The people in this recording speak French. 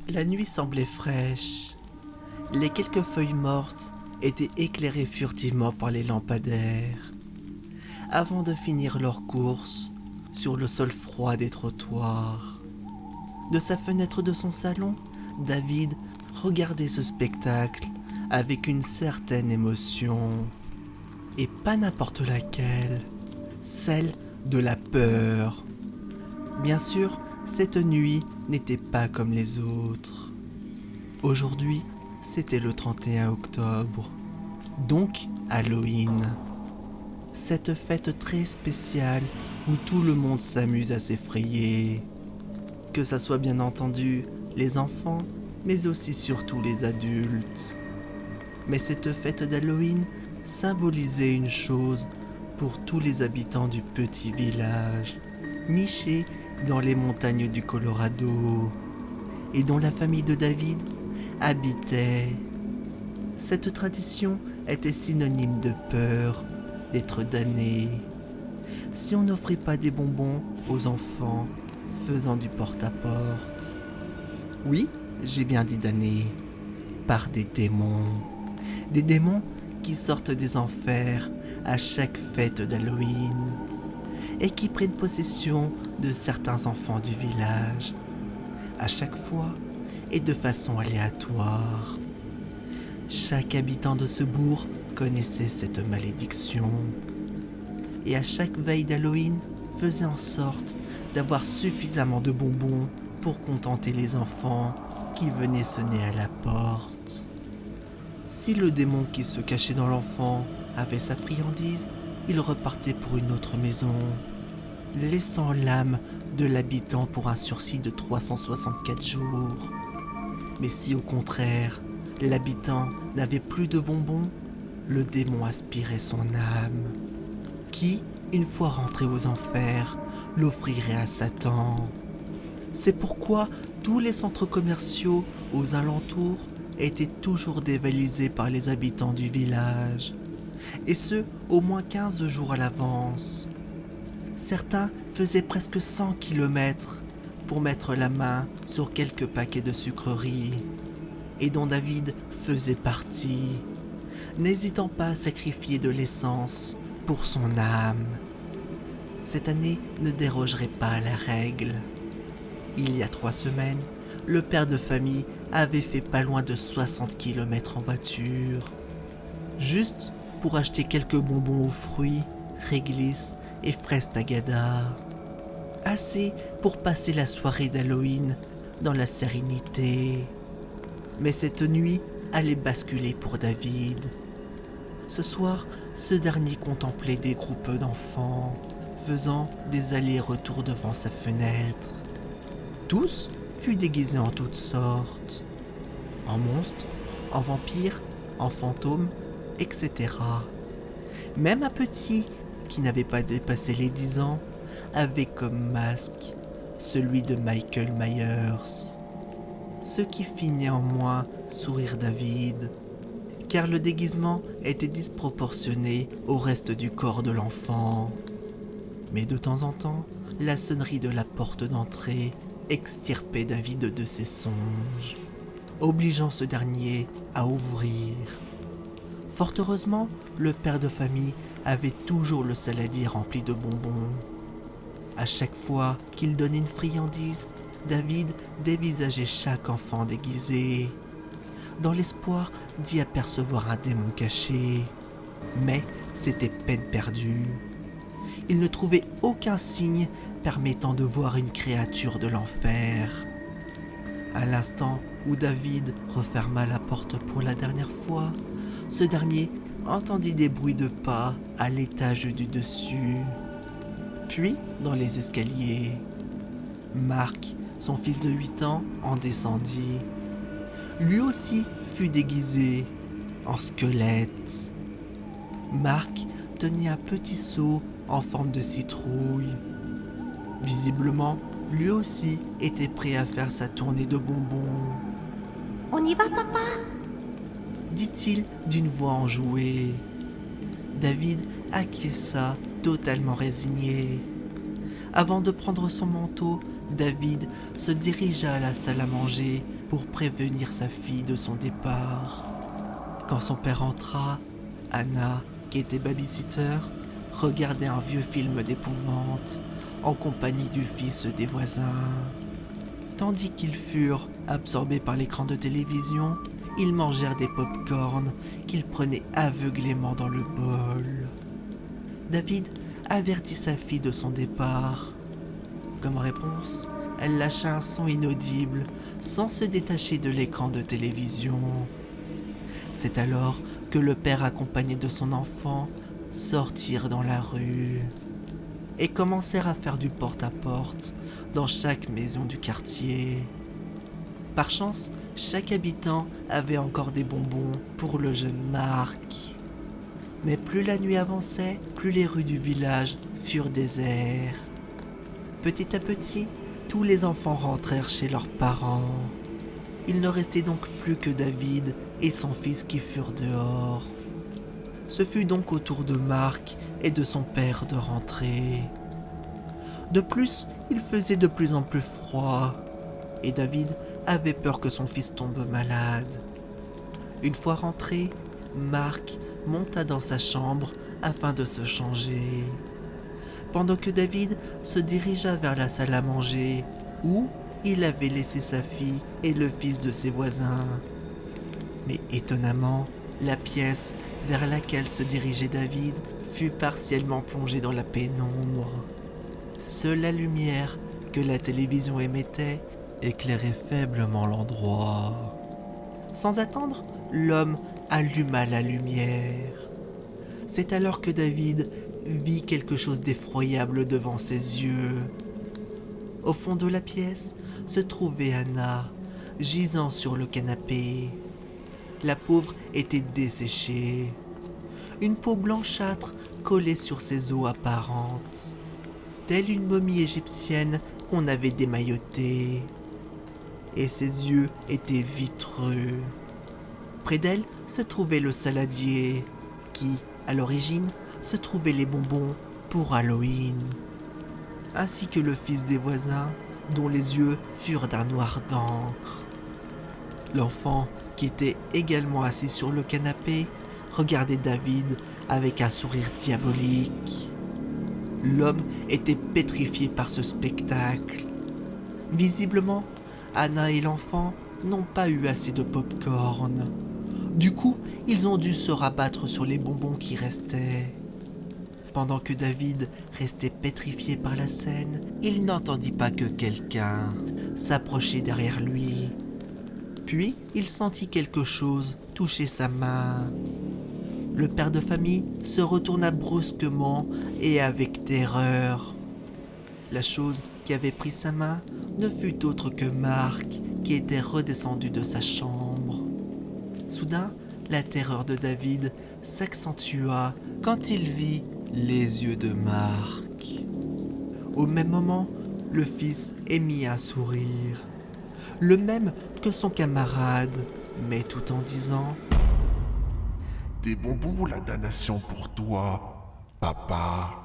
La nuit semblait fraîche. Les quelques feuilles mortes étaient éclairées furtivement par les lampadaires, avant de finir leur course sur le sol froid des trottoirs. De sa fenêtre de son salon, David regardait ce spectacle avec une certaine émotion. Et pas n'importe laquelle, celle de la peur. Bien sûr, cette nuit n'était pas comme les autres. Aujourd'hui, c'était le 31 octobre, donc Halloween. Cette fête très spéciale où tout le monde s'amuse à s'effrayer. Que ça soit bien entendu les enfants, mais aussi surtout les adultes. Mais cette fête d'Halloween symbolisait une chose pour tous les habitants du petit village, niché dans les montagnes du Colorado, et dont la famille de David habitait. Cette tradition était synonyme de peur, d'être damné. Si on n'offrait pas des bonbons aux enfants faisant du porte-à-porte. Oui, j'ai bien dit damné, par des démons. Des démons qui sortent des enfers à chaque fête d'Halloween et qui prennent possession de certains enfants du village, à chaque fois et de façon aléatoire. Chaque habitant de ce bourg connaissait cette malédiction et à chaque veille d'Halloween faisait en sorte d'avoir suffisamment de bonbons pour contenter les enfants qui venaient sonner à la porte. Si le démon qui se cachait dans l'enfant avait sa friandise, il repartait pour une autre maison, laissant l'âme de l'habitant pour un sursis de 364 jours. Mais si au contraire, l'habitant n'avait plus de bonbons, le démon aspirait son âme, qui, une fois rentré aux enfers, l'offrirait à Satan. C'est pourquoi tous les centres commerciaux aux alentours étaient toujours dévalisés par les habitants du village, et ce, au moins 15 jours à l'avance. Certains faisaient presque 100 kilomètres pour mettre la main sur quelques paquets de sucreries, et dont David faisait partie, n'hésitant pas à sacrifier de l'essence pour son âme. Cette année ne dérogerait pas à la règle. Il y a 3 semaines, le père de famille avait fait pas loin de 60 kilomètres en voiture, juste pour acheter quelques bonbons aux fruits, réglisse et fraises tagada. Assez pour passer la soirée d'Halloween dans la sérénité. Mais cette nuit allait basculer pour David. Ce soir, ce dernier contemplait des groupes d'enfants faisant des allers-retours devant sa fenêtre. Tous furent déguisés en toutes sortes, en monstres, en vampires, en fantômes, etc. Même un petit, qui n'avait pas dépassé les 10 ans, avait comme masque celui de Michael Myers. Ce qui fit néanmoins sourire David, car le déguisement était disproportionné au reste du corps de l'enfant. Mais de temps en temps, la sonnerie de la porte d'entrée extirpait David de ses songes, obligeant ce dernier à ouvrir. Fort heureusement, le père de famille avait toujours le saladier rempli de bonbons. À chaque fois qu'il donnait une friandise, David dévisageait chaque enfant déguisé, dans l'espoir d'y apercevoir un démon caché. Mais c'était peine perdue. Il ne trouvait aucun signe permettant de voir une créature de l'enfer. À l'instant où David referma la porte pour la dernière fois, ce dernier entendit des bruits de pas à l'étage du dessus. Puis, dans les escaliers, Marc, son fils de 8 ans, en descendit. Lui aussi fut déguisé en squelette. Marc tenait un petit seau en forme de citrouille. Visiblement, lui aussi était prêt à faire sa tournée de bonbons. « On y va, papa ?» dit-il d'une voix enjouée. David acquiesça, totalement résigné. Avant de prendre son manteau, David se dirigea à la salle à manger pour prévenir sa fille de son départ. Quand son père entra, Anna, qui était babysitter, regardait un vieux film d'épouvante en compagnie du fils des voisins. Tandis qu'ils furent absorbés par l'écran de télévision, ils mangèrent des pop-corn qu'ils prenaient aveuglément dans le bol. David avertit sa fille de son départ. Comme réponse, elle lâcha un son inaudible sans se détacher de l'écran de télévision. C'est alors que le père accompagné de son enfant sortirent dans la rue et commencèrent à faire du porte-à-porte dans chaque maison du quartier. Par chance, chaque habitant avait encore des bonbons pour le jeune Marc. Mais plus la nuit avançait, plus les rues du village furent désertes. Petit à petit, tous les enfants rentrèrent chez leurs parents. Il ne restait donc plus que David et son fils qui furent dehors. Ce fut donc au tour de Marc et de son père de rentrer. De plus, il faisait de plus en plus froid, et David avait peur que son fils tombe malade. Une fois rentré, Marc monta dans sa chambre afin de se changer, pendant que David se dirigea vers la salle à manger, où il avait laissé sa fille et le fils de ses voisins. Mais étonnamment, la pièce vers laquelle se dirigeait David fut partiellement plongée dans la pénombre. Seule la lumière que la télévision émettait éclairait faiblement l'endroit. Sans attendre, l'homme alluma la lumière. C'est alors que David vit quelque chose d'effroyable devant ses yeux. Au fond de la pièce se trouvait Anna, gisant sur le canapé. La pauvre était desséchée. Une peau blanchâtre collait sur ses os apparentes, telle une momie égyptienne qu'on avait démaillotée. Et ses yeux étaient vitreux. Près d'elle se trouvait le saladier, qui, à l'origine, se trouvaient les bonbons pour Halloween, ainsi que le fils des voisins, dont les yeux furent d'un noir d'encre. L'enfant, qui était également assis sur le canapé, regardait David avec un sourire diabolique. L'homme était pétrifié par ce spectacle. Visiblement, Anna et l'enfant n'ont pas eu assez de pop-corn. Du coup, ils ont dû se rabattre sur les bonbons qui restaient. Pendant que David restait pétrifié par la scène, il n'entendit pas que quelqu'un s'approchait derrière lui. Puis, il sentit quelque chose toucher sa main. Le père de famille se retourna brusquement et avec terreur. La chose qui avait pris sa main ne fut autre que Marc, qui était redescendu de sa chambre. Soudain, la terreur de David s'accentua quand il vit les yeux de Marc. Au même moment, le fils émit un sourire, le même que son camarade, mais tout en disant « Des bonbons, la damnation pour toi, papa. »